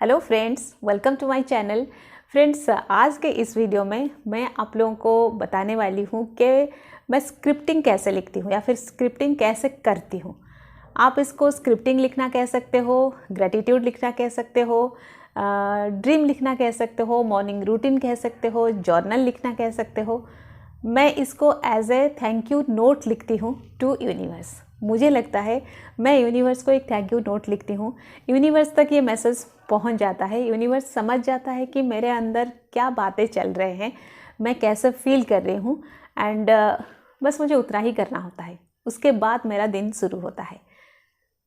Hello friends, welcome to my channel. Friends, आज के इस वीडियो में मैं आप लोगों को बताने वाली हूँ कि मैं स्क्रिप्टिंग कैसे लिखती हूँ या फिर स्क्रिप्टिंग कैसे करती हूँ। आप इसको स्क्रिप्टिंग लिखना कह सकते हो, ग्रेटिट्यूड लिखना कह सकते हो, ड्रीम लिखना कह सकते हो, मॉर्निंग रूटीन कह सकते हो, जर्नल लिखना कह सकते हो। मैं इसको as a thank you note लिखती हूँ टू यूनिवर्स। मुझे लगता है मैं यूनिवर्स को एक थैंक यू नोट लिखती हूँ। यूनिवर्स तक ये मैसेज पहुँच जाता है, यूनिवर्स समझ जाता है कि मेरे अंदर क्या बातें चल रहे हैं, मैं कैसे फील कर रही हूँ एंड बस मुझे उतना ही करना होता है। उसके बाद मेरा दिन शुरू होता है।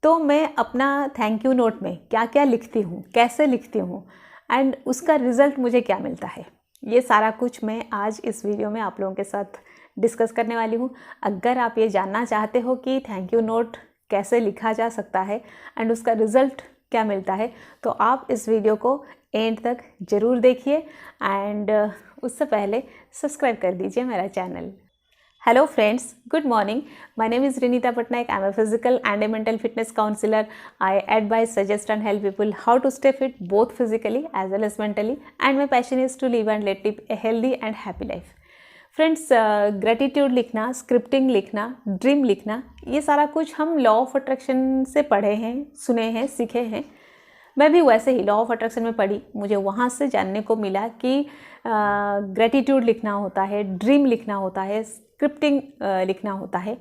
तो मैं अपना थैंक यू नोट में क्या क्या लिखती हूँ, कैसे लिखती हूँ एंड उसका रिज़ल्ट मुझे क्या मिलता है, ये सारा कुछ मैं आज इस वीडियो में आप लोगों के साथ डिस्कस करने वाली हूँ। अगर आप ये जानना चाहते हो कि थैंक यू नोट कैसे लिखा जा सकता है एंड उसका रिज़ल्ट क्या मिलता है, तो आप इस वीडियो को एंड तक ज़रूर देखिए एंड उससे पहले सब्सक्राइब कर दीजिए मेरा channel. Hello friends, good morning. My name is Rinita Patnaik. I am a physical and a mental fitness counselor. I advise, suggest and help people how to stay fit both physically as well as mentally, and my passion is to live and live a healthy and happy life. Friends, gratitude लिखना, scripting लिखना, dream लिखना, ये सारा कुछ हम law of attraction से पढ़े हैं, सुने हैं, सीखे हैं। मैं भी वैसे ही लॉ ऑफ अट्रैक्शन में पढ़ी, मुझे वहाँ से जानने को मिला कि ग्रेटिट्यूड लिखना होता है, ड्रीम लिखना होता है, स्क्रिप्टिंग लिखना होता है।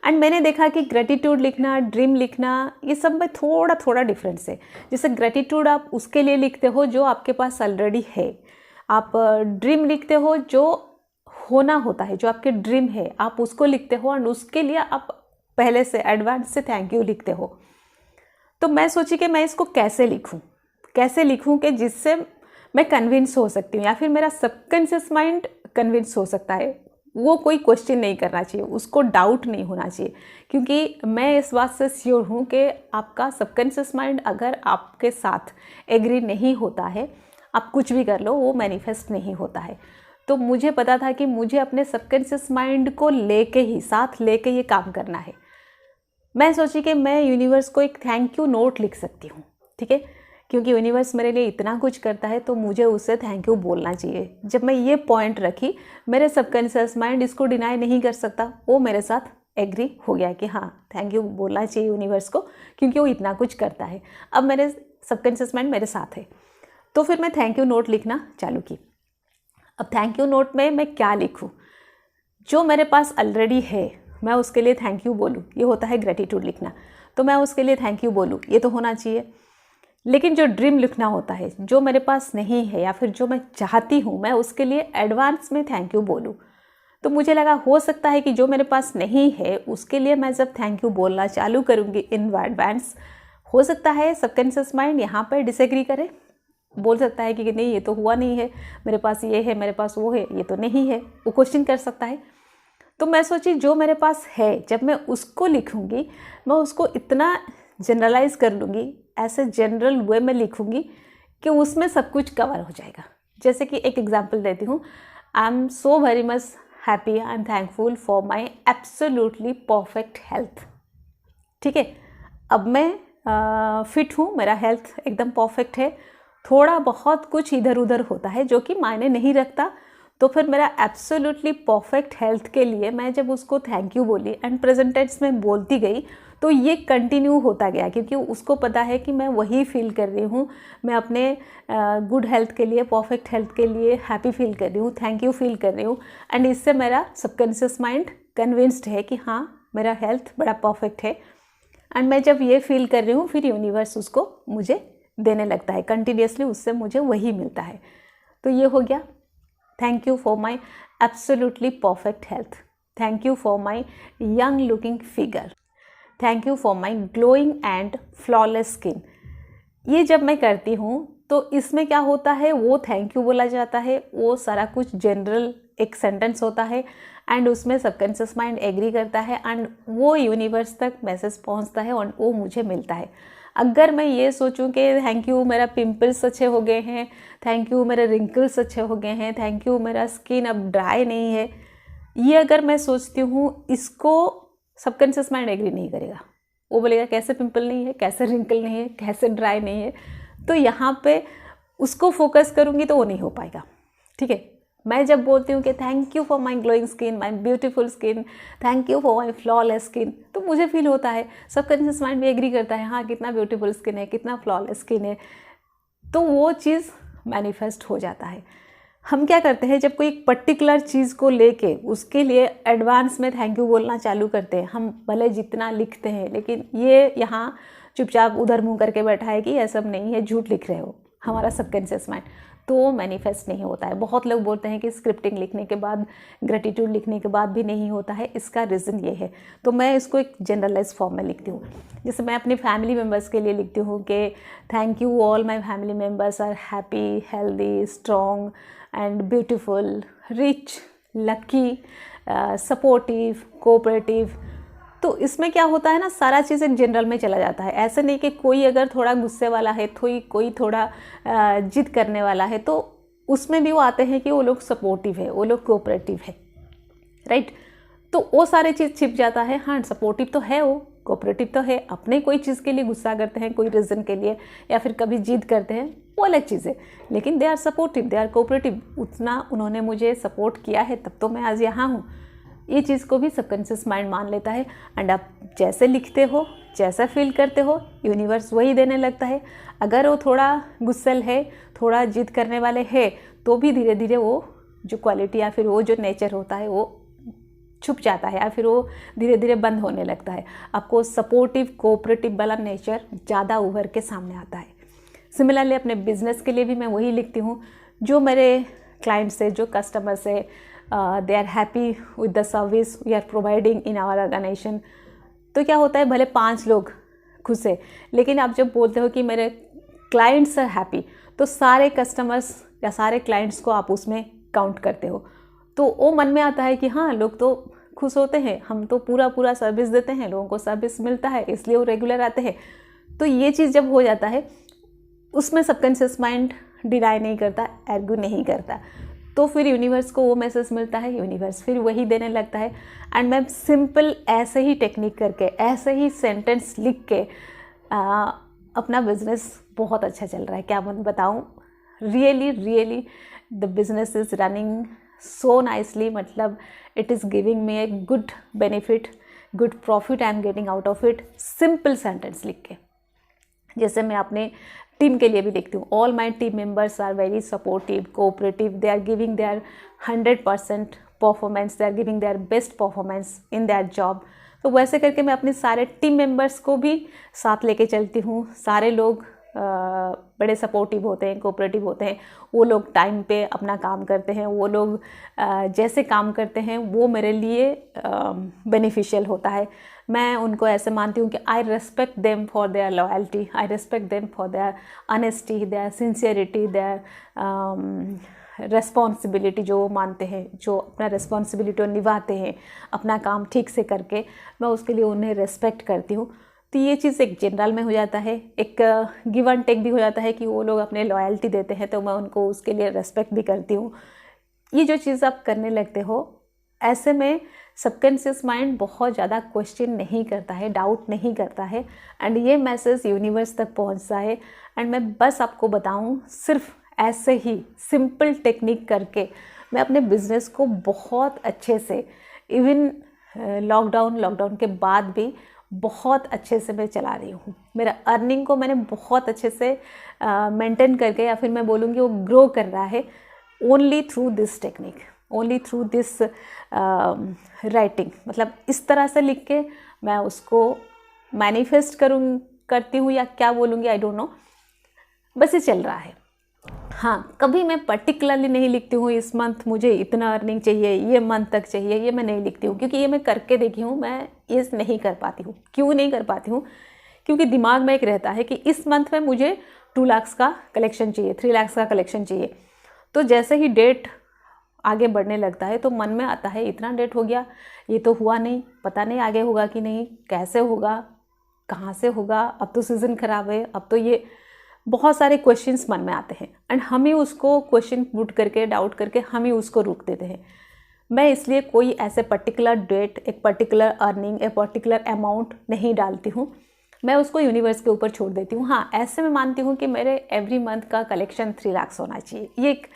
एंड मैंने देखा कि ग्रेटिट्यूड लिखना, ड्रीम लिखना, ये सब में थोड़ा थोड़ा डिफरेंस है। जैसे ग्रेटिट्यूड आप उसके लिए लिखते हो जो आपके पास ऑलरेडी है, आप ड्रीम लिखते हो जो होना होता है, जो आपके ड्रीम है, आप उसको लिखते हो एंड उसके लिए आप पहले से एडवांस से थैंक यू लिखते हो। तो मैं सोची कि मैं इसको कैसे लिखूं कि जिससे मैं कन्विंस हो सकती हूँ या फिर मेरा सबकॉन्शियस माइंड कन्विंस हो सकता है। वो कोई क्वेश्चन नहीं करना चाहिए, उसको डाउट नहीं होना चाहिए, क्योंकि मैं इस बात से श्योर हूँ कि आपका सबकॉन्शियस माइंड अगर आपके साथ एग्री नहीं होता है, आप कुछ भी कर लो, वो मैनिफेस्ट नहीं होता है। तो मुझे पता था कि मुझे अपने सबकॉन्शियस माइंड को साथ लेके ये काम करना है। मैं सोची कि मैं यूनिवर्स को एक थैंक यू नोट लिख सकती हूँ, ठीक है, क्योंकि यूनिवर्स मेरे लिए इतना कुछ करता है तो मुझे उससे थैंक यू बोलना चाहिए। जब मैं ये पॉइंट रखी, मेरे सबकॉन्शियस माइंड इसको डिनाई नहीं कर सकता, वो मेरे साथ एग्री हो गया कि हाँ, थैंक यू बोलना चाहिए यूनिवर्स को, क्योंकि वो इतना कुछ करता है। अब मेरे सबकॉन्शियस माइंड मेरे साथ है, तो फिर मैं थैंक यू नोट लिखना चालू की। अब थैंक यू नोट में मैं क्या लिखूँ, जो मेरे पास ऑलरेडी है मैं उसके लिए थैंक यू बोलूँ, ये होता है ग्रेटिट्यूड लिखना। तो मैं उसके लिए थैंक यू बोलूँ, ये तो होना चाहिए। लेकिन जो ड्रीम लिखना होता है, जो मेरे पास नहीं है या फिर जो मैं चाहती हूँ, मैं उसके लिए एडवांस में थैंक यू बोलूँ। तो मुझे लगा हो सकता है कि जो मेरे पास नहीं है उसके लिए मैं जब थैंक यू बोलना चालू करूँगी इन एडवांस, हो सकता है सबकॉन्शियस माइंड यहाँ पर डिसएग्री करे, बोल सकता है कि नहीं, ये तो हुआ नहीं है, मेरे पास ये है, मेरे पास वो है, ये तो नहीं है, वो क्वेश्चन कर सकता है। तो मैं सोची जो मेरे पास है, जब मैं उसको लिखूंगी, मैं उसको इतना जनरलाइज कर लूँगी, ऐसे जनरल वे में लिखूंगी कि उसमें सब कुछ कवर हो जाएगा। जैसे कि एक एग्जांपल देती हूँ, I am so very much happy, I am thankful for my absolutely perfect health. ठीक है, अब मैं फिट हूँ, मेरा हेल्थ एकदम परफेक्ट है, थोड़ा बहुत कुछ इधर उधर होता है जो कि मायने नहीं रखता। तो फिर मेरा एब्सोल्युटली परफेक्ट हेल्थ के लिए मैं जब उसको थैंक यू बोली एंड प्रेजेंट टेंस में बोलती गई, तो ये कंटिन्यू होता गया, क्योंकि उसको पता है कि मैं वही फील कर रही हूँ, मैं अपने गुड हेल्थ के लिए, परफेक्ट हेल्थ के लिए हैप्पी फील कर रही हूँ, थैंक यू फील कर रही हूँ। एंड इससे मेरा सबकॉन्शियस माइंड कन्विंस्ड है कि हाँ, मेरा हेल्थ बड़ा परफेक्ट है। एंड मैं जब ये फील कर रही हूँ, फिर यूनिवर्स उसको मुझे देने लगता है, कंटिन्यूसली उससे मुझे वही मिलता है। तो ये हो गया, thank you for my absolutely perfect health, thank you for my young looking figure, thank you for my glowing and flawless skin. ये जब मैं करती हूँ तो इसमें क्या होता है, वो थैंक यू बोला जाता है, वो सारा कुछ जनरल एक सेंटेंस होता है एंड उसमें सबकॉन्शियस माइंड एग्री करता है एंड वो यूनिवर्स तक मैसेज पहुँचता है और वो मुझे मिलता है। अगर मैं ये सोचूं कि थैंक यू मेरा पिंपल्स अच्छे हो गए हैं, थैंक यू मेरे रिंकल्स अच्छे हो गए हैं, थैंक यू मेरा स्किन अब ड्राई नहीं है, ये अगर मैं सोचती हूँ, इसको सबकॉन्शियस माइंड एग्री नहीं करेगा। वो बोलेगा कैसे पिंपल नहीं है, कैसे रिंकल नहीं है, कैसे ड्राई नहीं है। तो यहाँ पे उसको फोकस करूँगी तो वो नहीं हो पाएगा, ठीक है। मैं जब बोलती हूँ कि thank you for my glowing skin, my beautiful skin, thank you for my flawless skin, तो मुझे फील होता है, सबकॉन्शियस माइंड भी एग्री करता है, हाँ कितना ब्यूटीफुल स्किन है, कितना फ्लॉलेस स्किन है, तो वो चीज़ मैनिफेस्ट हो जाता है। हम क्या करते हैं, जब कोई एक पर्टिकुलर चीज़ को लेके उसके लिए एडवांस में थैंक यू बोलना चालू करते हैं, हम भले जितना लिखते हैं, लेकिन ये यहाँ चुपचाप उधर मुंह करके बैठा है कि ये सब नहीं है, झूठ लिख रहे हो, हमारा सबकॉन्शियस माइंड, तो मैनिफेस्ट नहीं होता है। बहुत लोग बोलते हैं कि स्क्रिप्टिंग लिखने के बाद, ग्रेटिट्यूड लिखने के बाद भी नहीं होता है, इसका रीज़न ये है। तो मैं इसको एक जनरलाइज फॉर्म में लिखती हूँ। जैसे मैं अपनी फैमिली मेम्बर्स के लिए लिखती हूँ कि thank you all my family members are happy, healthy, strong and beautiful, rich, lucky, supportive, cooperative. तो इसमें क्या होता है ना, सारा चीज़ एक जनरल में चला जाता है। ऐसे नहीं कि कोई अगर थोड़ा गुस्से वाला है, कोई थोड़ा जिद करने वाला है, तो उसमें भी वो आते हैं कि वो लोग सपोर्टिव है, वो लोग कोऑपरेटिव है, राइट। तो वो सारी चीज़ छिप जाता है। हाँ, सपोर्टिव तो है, वो कोऑपरेटिव तो है, अपने कोई चीज़ के लिए गुस्सा करते हैं, कोई रीज़न के लिए, या फिर कभी जिद करते हैं, वो अलग चीज़ है, लेकिन they are supportive, they are cooperative. उतना उन्होंने मुझे सपोर्ट किया है, तब तो मैं आज यहाँ हूँ। ये चीज़ को भी सबकॉन्शियस माइंड मान लेता है। एंड आप जैसे लिखते हो, जैसा फील करते हो, यूनिवर्स वही देने लगता है। अगर वो थोड़ा गुस्सैल है, थोड़ा जिद करने वाले है, तो भी धीरे धीरे वो जो क्वालिटी या फिर वो जो नेचर होता है वो छुप जाता है, या फिर वो धीरे धीरे बंद होने लगता है। आपको सपोर्टिव, कोऑपरेटिव वाला नेचर ज़्यादा उभर के सामने आता है। सिमिलरली अपने बिजनेस के लिए भी मैं वही लिखती हूँ। जो मेरे क्लाइंट्स है, जो कस्टमर्स है, they are happy with the service we are providing in our organisation. तो क्या होता है, भले 5 लोग खुश है, लेकिन आप जब बोलते हो कि मेरे क्लाइंट्स आर हैप्पी, तो सारे कस्टमर्स या सारे क्लाइंट्स को आप उसमें काउंट करते हो। तो वो मन में आता है कि हाँ, लोग तो खुश होते हैं, हम तो पूरा सर्विस देते हैं, लोगों को सर्विस मिलता है, इसलिए वो रेगुलर आते हैं। तो ये चीज़ जब हो जाता है, उसमें सबकॉन्शियस माइंड डिनाई नहीं करता, आर्ग्यू नहीं करता, तो फिर यूनिवर्स को वो मैसेज मिलता है, यूनिवर्स फिर वही देने लगता है। एंड मैं सिंपल ऐसे ही टेक्निक करके, ऐसे ही सेंटेंस लिख के अपना बिजनेस बहुत अच्छा चल रहा है। क्या मैं बताऊँ, really the business is running so nicely. मतलब it is giving me a good benefit, good profit I am getting out of it, simple sentence लिख के। जैसे मैं अपने टीम के लिए भी लिखती हूँ, all my team members are very supportive, cooperative, they are giving their 100% performance, they are giving their best performance in their job. तो वैसे करके मैं अपने सारे टीम मेंबर्स को भी साथ लेके चलती हूँ। सारे लोग बड़े सपोर्टिव होते हैं, कोऑपरेटिव होते हैं, वो लोग टाइम पे अपना काम करते हैं, वो लोग जैसे काम करते हैं वो मेरे लिए बेनिफिशियल होता है। मैं उनको ऐसे मानती हूँ कि I respect them for their loyalty, I respect them for their honesty, their sincerity, their responsibility, जो वो मानते हैं, जो अपना रेस्पॉन्सिबिलिटी निभाते हैं अपना काम ठीक से करके, मैं उसके लिए उन्हें रेस्पेक्ट करती हूँ। तो ये चीज़ एक जनरल में हो जाता है, एक गिव एंड टेक भी हो जाता है कि वो लोग अपने लॉयल्टी देते हैं तो मैं उनको उसके लिए रेस्पेक्ट भी करती हूँ। ये जो चीज़ आप करने लगते हो, ऐसे में सबकॉन्शियस माइंड बहुत ज़्यादा क्वेश्चन नहीं करता है, डाउट नहीं करता है, एंड ये मैसेज यूनिवर्स तक पहुंचता है। एंड मैं बस आपको बताऊं, सिर्फ ऐसे ही सिंपल टेक्निक करके मैं अपने बिजनेस को बहुत अच्छे से, इवन लॉकडाउन के बाद भी बहुत अच्छे से मैं चला रही हूँ। मेरा अर्निंग को मैंने बहुत अच्छे से मेंटेन करके, या फिर मैं बोलूँगी वो ग्रो कर रहा है, only through this technique, only through this writing. मतलब इस तरह से लिख के मैं उसको मैनिफेस्ट करती हूँ, या क्या बोलूँगी, आई डोंट नो, बस ये चल रहा है। हाँ, कभी मैं पर्टिकुलरली नहीं लिखती हूँ इस मंथ मुझे इतना अर्निंग चाहिए, ये मंथ तक चाहिए, ये मैं नहीं लिखती हूँ, क्योंकि ये मैं करके देखी हूँ, मैं ये नहीं कर पाती हूँ। क्यों नहीं कर पाती हूँ? क्योंकि दिमाग में एक रहता है कि इस मंथ में मुझे 2 लाख का कलेक्शन चाहिए, 3 लाख का कलेक्शन चाहिए। तो जैसे ही डेट आगे बढ़ने लगता है तो मन में आता है इतना डेट हो गया, ये तो हुआ नहीं, पता नहीं आगे होगा कि नहीं, कैसे होगा, कहाँ से होगा, अब तो सीज़न ख़राब है, अब तो ये बहुत सारे क्वेश्चंस मन में आते हैं। एंड हम ही उसको क्वेश्चन पुट करके, डाउट करके हम ही उसको रोक देते हैं। मैं इसलिए कोई ऐसे पर्टिकुलर डेट, एक पर्टिकुलर अर्निंग, एक पर्टिकुलर अमाउंट नहीं डालती हूँ। मैं उसको यूनिवर्स के ऊपर छोड़ देती हूँ। हाँ, ऐसे मैं मानती हूँ कि मेरे एवरी मंथ का कलेक्शन 3 लाख होना चाहिए। ये एक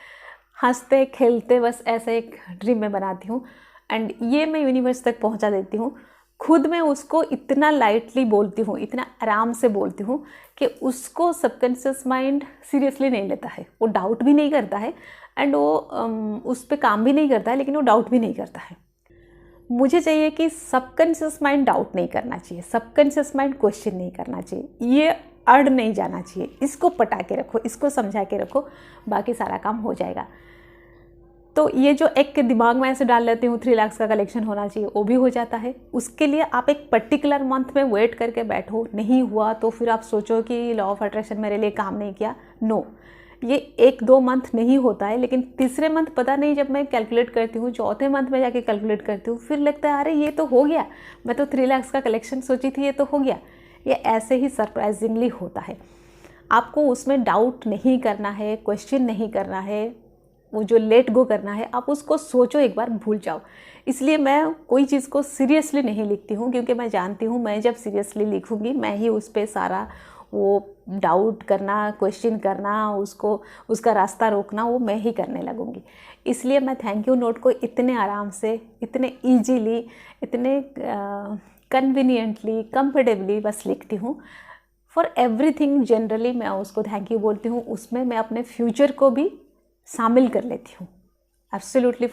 हंसते खेलते बस ऐसे एक ड्रीम में बनाती हूँ एंड ये मैं यूनिवर्स तक पहुँचा देती हूँ। खुद मैं उसको इतना लाइटली बोलती हूँ, इतना आराम से बोलती हूँ कि उसको सबकॉन्शियस माइंड सीरियसली नहीं लेता है, वो डाउट भी नहीं करता है एंड वो उस पर काम भी नहीं करता है, लेकिन वो डाउट भी नहीं करता है। मुझे चाहिए कि सबकॉन्शियस माइंड डाउट नहीं करना चाहिए, सबकॉन्शियस माइंड क्वेश्चन नहीं करना चाहिए, ये अड़ नहीं जाना चाहिए। इसको पटा के रखो, इसको समझा के रखो, बाकी सारा काम हो जाएगा। तो ये जो एक के दिमाग में ऐसे डाल लेती हूँ 3 लाख का कलेक्शन होना चाहिए, वो भी हो जाता है। उसके लिए आप एक पर्टिकुलर मंथ में वेट करके बैठो, नहीं हुआ तो फिर आप सोचो कि लॉ ऑफ अट्रैक्शन मेरे लिए काम नहीं किया। नो, ये 1-2 मंथ नहीं होता है, लेकिन तीसरे मंथ पता नहीं जब मैं कैलकुलेट करती हूँ, चौथे मंथ में जाके कैलकुलेट करती हूँ, फिर लगता है अरे ये तो हो गया, मैं तो 3 लाख का कलेक्शन सोची थी, ये तो हो गया। ये ऐसे ही सरप्राइजिंगली होता है। आपको उसमें डाउट नहीं करना है, क्वेश्चन नहीं करना है, वो जो लेट गो करना है, आप उसको सोचो, एक बार भूल जाओ। इसलिए मैं कोई चीज़ को सीरियसली नहीं लिखती हूँ, क्योंकि मैं जानती हूँ मैं जब सीरियसली लिखूँगी मैं ही उस पर सारा वो डाउट करना, क्वेश्चन करना, उसका रास्ता रोकना वो मैं ही करने लगूँगी। इसलिए मैं थैंक यू नोट को इतने आराम से, इतने ईजीली, इतने कन्वीनियंटली, कंफर्टेबली बस लिखती हूँ। फॉर एवरीथिंग जनरली मैं उसको थैंक यू बोलती हूँ। उसमें मैं अपने फ्यूचर को भी शामिल कर लेती हूँ। Absolutely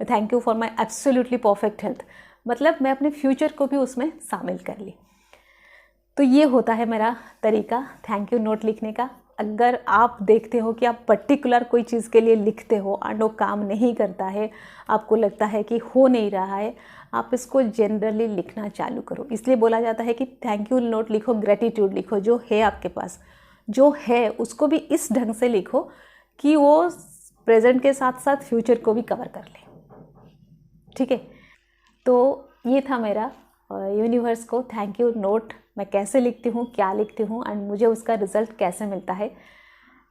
thank you for my absolutely perfect health, मतलब मैं अपने फ्यूचर को भी उसमें शामिल कर ली। तो ये होता है मेरा तरीका थैंक यू नोट लिखने का। अगर आप देखते हो कि आप पर्टिकुलर कोई चीज़ के लिए लिखते हो एंड वो काम नहीं करता है, आपको लगता है कि हो नहीं रहा है, आप इसको जनरली लिखना चालू करो। इसलिए बोला जाता है कि थैंक यू नोट लिखो, ग्रेटिट्यूड लिखो, जो है आपके पास, जो है उसको भी इस ढंग से लिखो कि वो प्रेजेंट के साथ साथ फ्यूचर को भी कवर कर ले। ठीक है, तो ये था मेरा यूनिवर्स को थैंक यू नोट मैं कैसे लिखती हूँ, क्या लिखती हूँ एंड मुझे उसका रिज़ल्ट कैसे मिलता है।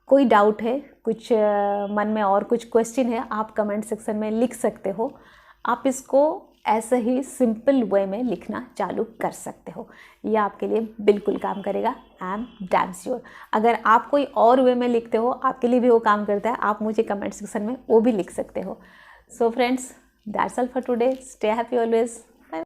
कोई डाउट है, कुछ मन में और कुछ क्वेश्चन है, आप कमेंट सेक्शन में लिख सकते हो। आप इसको ऐसे ही सिंपल वे में लिखना चालू कर सकते हो, यह आपके लिए बिल्कुल काम करेगा। I am damn sure. अगर आप कोई और वे में लिखते हो, आपके लिए भी वो काम करता है, आप मुझे कमेंट सेक्शन में वो भी लिख सकते हो। So friends, that's all for today. Stay happy always.